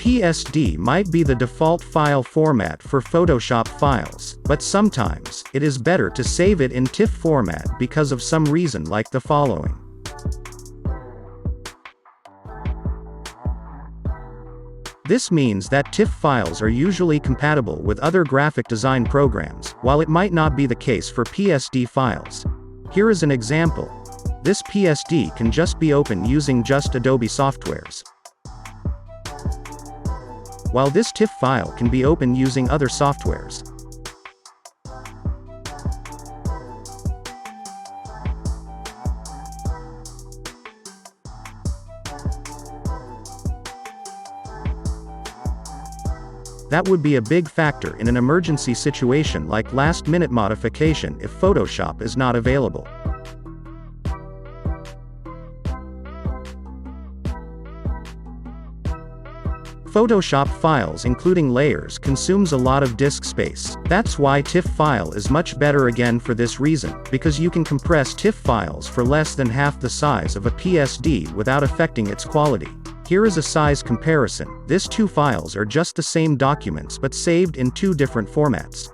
PSD might be the default file format for Photoshop files, but sometimes, it is better to save it in TIFF format because of some reason like the following. This means that TIFF files are usually compatible with other graphic design programs, while it might not be the case for PSD files. Here is an example. This PSD can just be opened using just Adobe softwares, while this TIFF file can be opened using other softwares. That would be a big factor in an emergency situation like last-minute modification if Photoshop is not available. Photoshop files including layers consumes a lot of disk space. That's why TIFF file is much better again for this reason, because you can compress TIFF files for less than half the size of a PSD without affecting its quality. Here is a size comparison. These two files are just the same documents but saved in two different formats.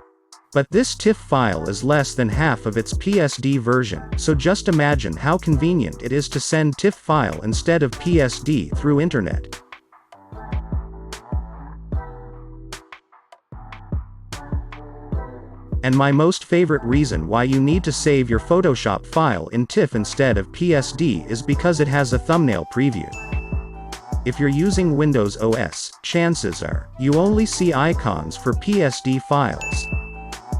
But this TIFF file is less than half of its PSD version, so just imagine how convenient it is to send TIFF file instead of PSD through internet. And my most favorite reason why you need to save your Photoshop file in TIFF instead of PSD is because it has a thumbnail preview. If you're using Windows OS, chances are, you only see icons for PSD files.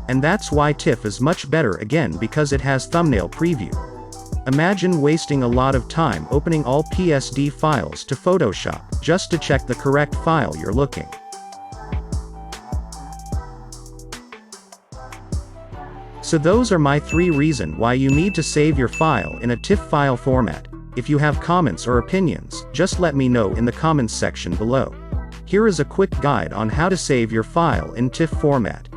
And that's why TIFF is much better again because it has thumbnail preview. Imagine wasting a lot of time opening all PSD files to Photoshop, just to check the correct file you're looking. So those are my 3 reasons why you need to save your file in a TIFF file format. If you have comments or opinions, just let me know in the comments section below. Here is a quick guide on how to save your file in TIFF format.